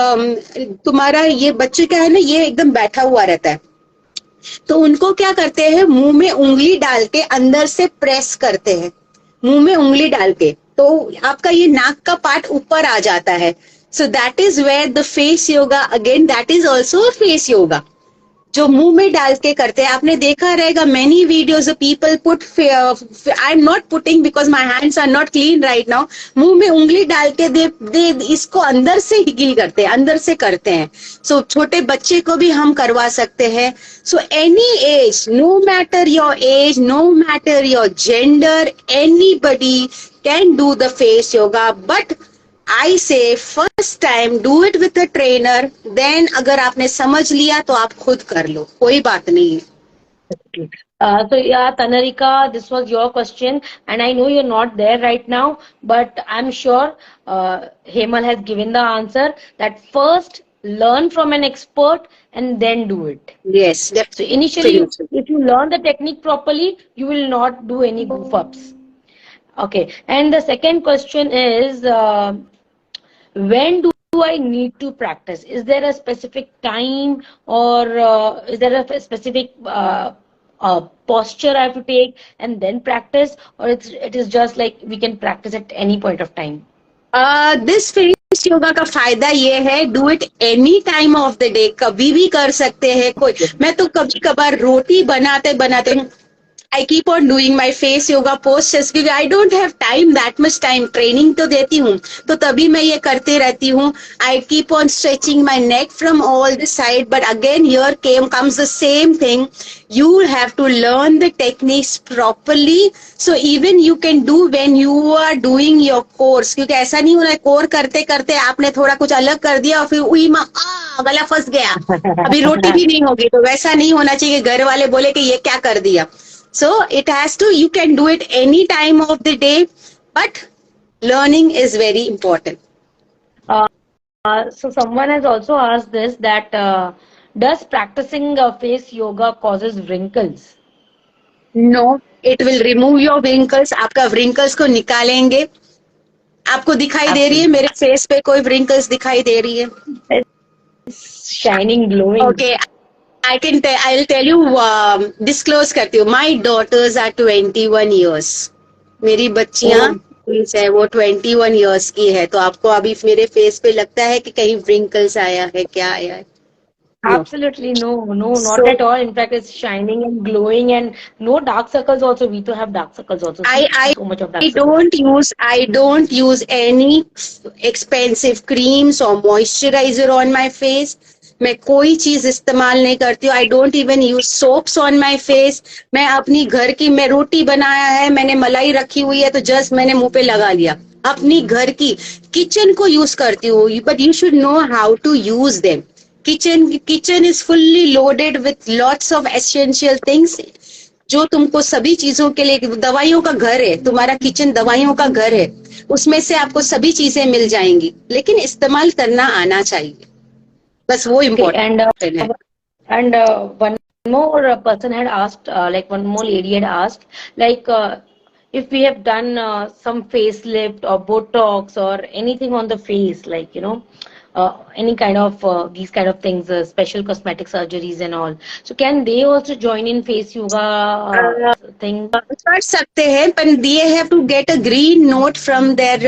तुम्हारा ये बच्चे का है ना, ये एकदम बैठा हुआ रहता है, तो उनको क्या करते हैं, मुंह में उंगली डाल के अंदर से प्रेस करते हैं, मुंह में उंगली डाल के, तो आपका ये नाक का पार्ट ऊपर आ जाता है. So that is where the face yoga, again that is also a face yoga, जो मुंह में डाल के करते हैं. आपने देखा रहेगा many videos of people put, I'm not putting because my hands are not clean right now, मुंह में उंगली डाल के दे इसको अंदर से हील करते हैं, अंदर से करते हैं. So छोटे बच्चे को भी हम करवा सकते हैं. So any age, no matter your age, no matter your gender, anybody can do the face yoga. But I say first time do it with a trainer, then अगर आपने समझ लिया तो आप खुद कर लो, कोई बात नहीं है. So yeah, Tanarika, this was your question, and I know you're not there right now, but I'm sure Hemal has given the answer that first learn from an expert and then do it. Yes. So initially, if you learn the technique properly, you will not do any goof ups. Okay. And the second question is, when do do I need to practice? Is there a specific time, or is there a specific posture I have to take and then practice, or it is just like we can practice at any point of time? This face yoga का फायदा ये है, do it any time of the day, कभी भी कर सकते हैं कोई. मैं तो कभी कभार रोटी बनाते बनाते I keep on doing my face yoga posters, क्योंकि I don't have time, that much time. Training तो देती हूँ तो तभी मैं ये करते रहती हूँ. आई keep on stretching my neck from all the side, but again here comes the same thing. You have to learn the techniques properly, so even you can do when you are doing your course. क्योंकि ऐसा नहीं होना है core करते करते आपने थोड़ा कुछ अलग कर दिया और फिर उई माँ गला फंस गया, अभी रोटी भी नहीं होगी. तो वैसा नहीं होना चाहिए, घर वाले बोले कि ये क्या कर दिया. So it has to, you can do it any time of the day, but learning is very important. So someone has also asked this, that does practicing face yoga causes wrinkles? No, it will remove your wrinkles. आपका wrinkles को निकालेंगे. आपको दिखाई दे रही है मेरे face पे कोई wrinkles दिखाई दे रही है? Shining, glowing. Okay, I'll tell you, disclose करती हूँ. My daughters are 21 years. मेरी बच्चियाँ है वो 21 years की है. तो आपको अभी मेरे फेस पे लगता है कि कहीं wrinkles आया है, क्या आया है? Absolutely no, not So- at all. In fact, it's shining and glowing, and no dark circles also. We to have dark circles also. So much of dark circles. I don't use any expensive creams or moisturizer on my face. मैं कोई चीज इस्तेमाल नहीं करती हूँ. I don't even use soaps on my face. मैं अपनी घर की, मैं रोटी बनाया है, मैंने मलाई रखी हुई है तो जस्ट मैंने मुंह पे लगा लिया. अपनी घर की किचन को यूज करती हूँ, but you should know how to use them. Kitchen is fully loaded with lots of essential things, जो तुमको सभी चीजों के लिए, दवाइयों का घर है तुम्हारा किचन, दवाइयों का घर है, उसमें से आपको सभी चीजें मिल जाएंगी, लेकिन इस्तेमाल करना आना चाहिए, बस वो इम्पोर्टेंट है. And one more person had asked, like one more lady had asked, like if we have done some facelift or Botox or anything on the face, like any kind of these kind of things, special cosmetic surgeries and all. So can they also join in face yoga thing? कर सकते हैं, पर they have to get a green note from their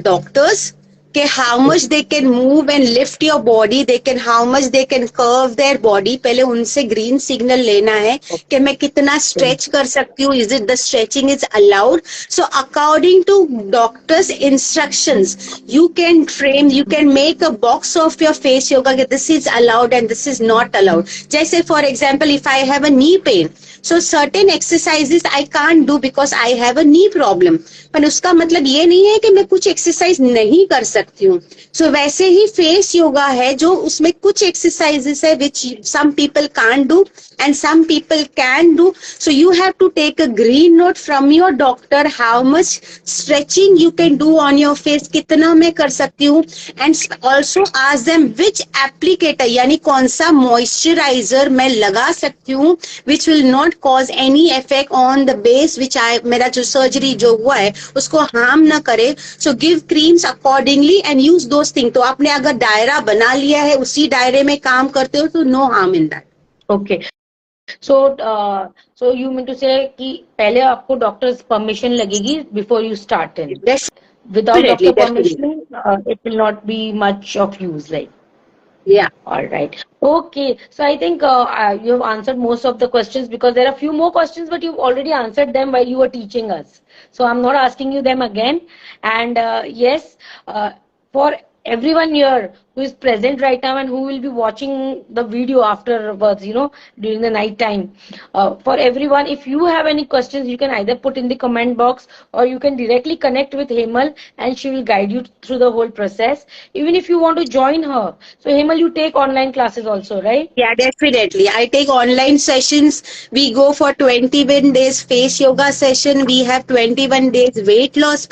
doctors कि how much they can move and lift your body, how much they can curve their body. पहले उनसे green signal लेना है कि मैं कितना stretch कर सकती हूँ, is it the stretching is allowed. So according to doctor's instructions, you can train, you can make a box of your face yoga कि this is allowed and this is not allowed. जैसे for example, if I have a knee pain, so certain exercises I can't do because I have a knee problem. पर उसका मतलब ये नहीं है कि मैं कुछ एक्सरसाइज नहीं कर सकती हूँ. सो वैसे ही फेस योगा है जो उसमें कुछ एक्सरसाइजेस है which some people can't do and some people can do. So you have to take a green note from your doctor how much stretching you can do on your face, कितना मैं कर सकती हूँ, and also ask them which applicator यानी कौन सा moisturizer मैं लगा सकती हूँ which will not cause any effect on the base, which मेरा जो सर्जरी जो हुआ है उसको हार्म ना करे. So give creams accordingly and use those thing. तो आपने अगर दायरा बना लिया है, उसी दायरे में काम करते हो, तो no harm in that. Okay. So you mean to say कि पहले आपको डॉक्टर्स परमिशन लगेगी before you start in. Without Definitely, doctor permission, it will not be much of use, like. Yeah. All right. Okay. So I think you have answered most of the questions, because there are a few more questions, but you've already answered them while you were teaching us. So I'm not asking you them again. And yes, for everyone here who is present right now and who will be watching the video afterwards, during the night time, for everyone, if you have any questions, you can either put in the comment box or you can directly connect with Hemal and she will guide you through the whole process. Even if you want to join her. So Hemal, you take online classes also, right? Yeah, definitely. I take online sessions. We go for 21 days face yoga session. We have 21 days weight loss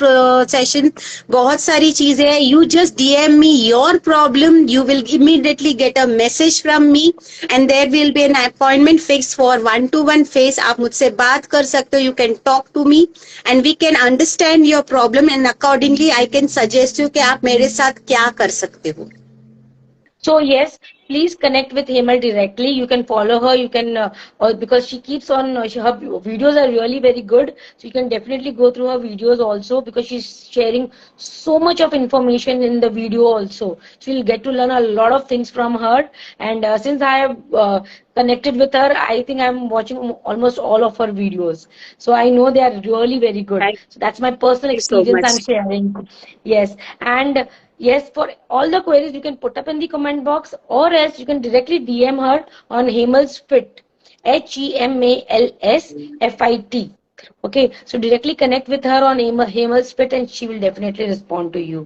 session. बहुत सारी चीजें हैं. You just DM me your problem. You will immediately get a message from me and there will be an appointment fixed for one-to-one face. आप मुझसे बात कर सकते हो. You can talk to me and we can understand your problem and accordingly I can suggest you कि आप मेरे साथ क्या कर सकते हो. So yes, please connect with Hemal directly. You can follow her. You can, or because she keeps on, her videos are really very good. So you can definitely go through her videos also, because she's sharing so much of information in the video also. So you'll get to learn a lot of things from her. And since I have connected with her, I think I'm watching almost all of her videos. So I know they are really very good. Thank So that's my personal you so experience much. I'm sharing. Yes. And yes, for all the queries you can put up in the comment box, or else you can directly DM her on Hemal's Fit, HEMALSFIT. Okay, so directly connect with her on Hemal's Fit, and she will definitely respond to you.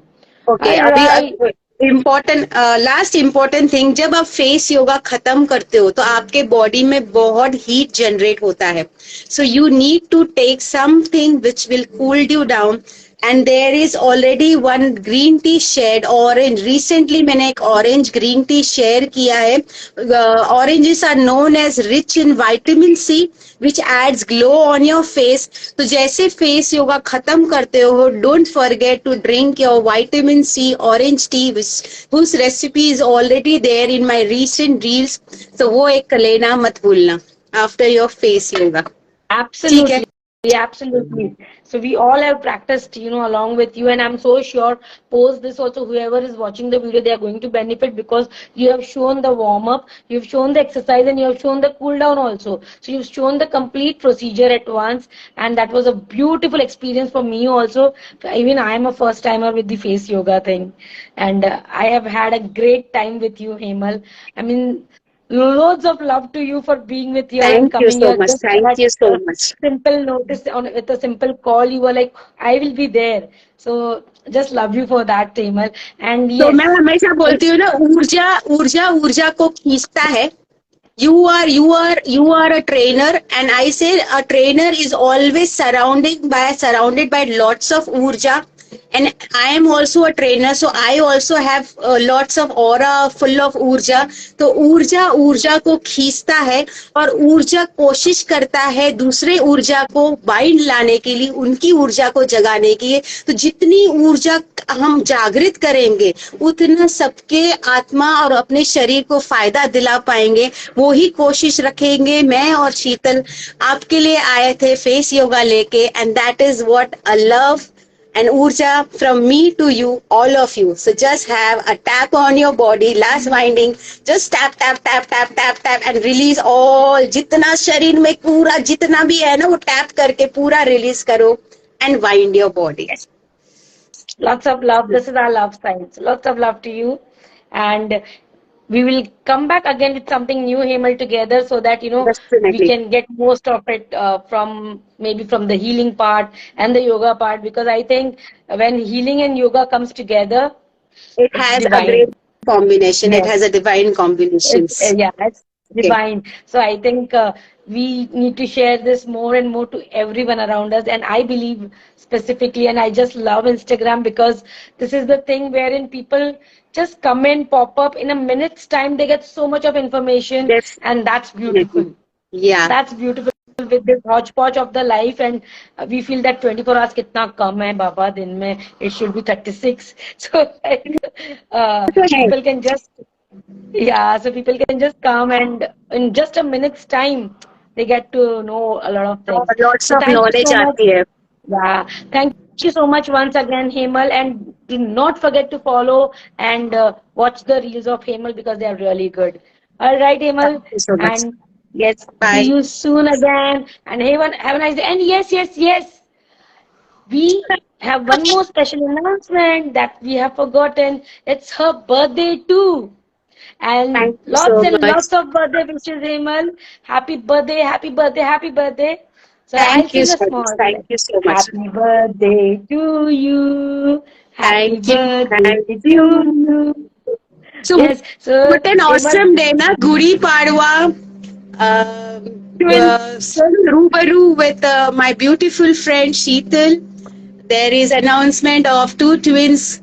Okay All अभी right. Important last important thing, जब आप face yoga खत्म करते हो तो आपके body में बहुत हीट जनरेट होता है. So you need to take something which will cool you down. And there is already one green tea shade orange. Recently मैंने एक ऑरेंज ग्रीन टी शेयर किया है. Oranges are known as rich in vitamin C which adds glow on your face. तो जैसे face yoga खत्म करते हो, don't forget to drink your vitamin C orange tea, whose recipe is already there in my recent reels. तो वो एक लेना मत भूलना after your face yoga. ठीक है. Absolutely, absolutely. So we all have practiced, along with you, and I'm so sure post this also, whoever is watching the video, they are going to benefit, because you have shown the warm up, you've shown the exercise, and you have shown the cool down also. So you've shown the complete procedure at once, and that was a beautiful experience for me also. Even I am a first timer with the face yoga thing, and I have had a great time with you, Hemal. I mean, loads of love to you for being with you and Thank you coming so here. much. Just Thank that you so much. simple notice with a simple call, you were like, I will be there. So just love you for that, Hemal. And तो yes, मैं हमेशा बोलती हूँ ना, ऊर्जा ऊर्जा ऊर्जा को खींचता है. You are a trainer, and I say a trainer is always surrounded by lots of urja. And I am also a trainer, so I also have lots of aura full of ऊर्जा. तो ऊर्जा को खींचता है, और ऊर्जा कोशिश करता है दूसरे ऊर्जा को बाइंड लाने के लिए, उनकी ऊर्जा को जगाने के लिए. तो जितनी ऊर्जा हम जागृत करेंगे, उतना सबके आत्मा और अपने शरीर को फायदा दिला पाएंगे. वो ही कोशिश रखेंगे. मैं और शीतल आपके लिए आए थे फेस योगा लेके, and that is what a love and urja from me to you, all of you. So just have a tap on your body, last winding, just tap tap tap tap tap tap and release all. जितना शरीर में पूरा जितना भी है ना, वो tap करके पूरा रिलीज करो and wind your body. lots of love. This is our love signs. Lots of love to you. And we will come back again with something new, Hemal, together, so that Definitely. we can get most of it from the healing part and the yoga part, because I think when healing and yoga comes together, It it's has divine. a great combination. Yes. It has a divine combinations. It's divine. So I think we need to share this more and more to everyone around us. And I believe specifically, and I just love Instagram, because this is the thing wherein people just comment, pop up in a minute's time. They get so much of information, Yes. and that's beautiful. Yeah. That's beautiful with this hodgepodge of the life, and we feel that 24 hours kitna kam hai baba din mein, it should be 36. So people can just people can just come, and in just a minute's time they get to know a lot of things. Lots So of thank you knowledge so much. आती है. Yeah, thank you so much once again, Hemal, and do not forget to follow and watch the reels of Hemal, because they are really good. All right, Hemal, Thank you so much. and yes, Bye. see you soon again. And Hemal, have a nice day. And yes, we have one more special announcement that we have forgotten. It's her birthday too. And Thank you lots so and much. lots of birthday wishes, Hemal. Happy birthday, happy birthday, happy birthday. So I'll Thank you sing a so small much. Thank you so much. Happy birthday to you. Happy Thank you. birthday Thank to you. you. So Yes, so what an awesome day, na? Gudi Padwa. Rubaru with my beautiful friend Sheetal. There is announcement of two twins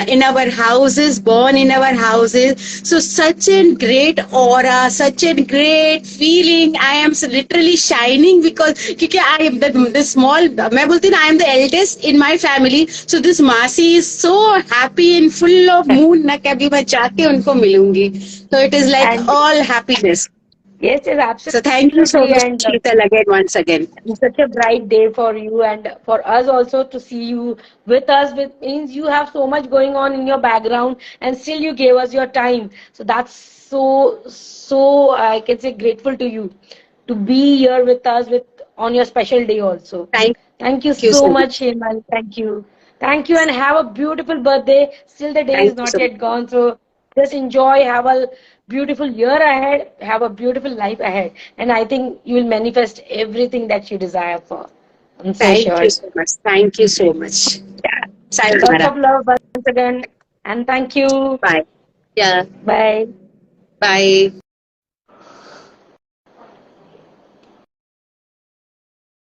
in our houses, born in our houses. So such a great aura, such a great feeling. I am literally shining because I am the small. मैं बोलती हूँ, I am the eldest in my family. So this Masi is so happy and full of mood ना कि अभी मैं जाके उनको मिलूंगी. So it is like And- all happiness. Yes, yes, absolutely. So thank you so much, And Sheetal, again once again. it's such a bright day for you and for us also to see you with us. With means you have so much going on in your background, and still you gave us your time. So that's so I can say grateful to you to be here with us with on your special day also. Thank you you so so much, Hemal. Thank you, and have a beautiful birthday. Still the day Thank is you not so yet gone, so just enjoy. Have a beautiful year ahead. Have a beautiful life ahead, and I think you will manifest everything that you desire for. I'm so Thank sure. you so much. Thank you so much. Yeah. Lots Sayonara. of love once again, and thank you. Bye. Yeah. Bye. Bye.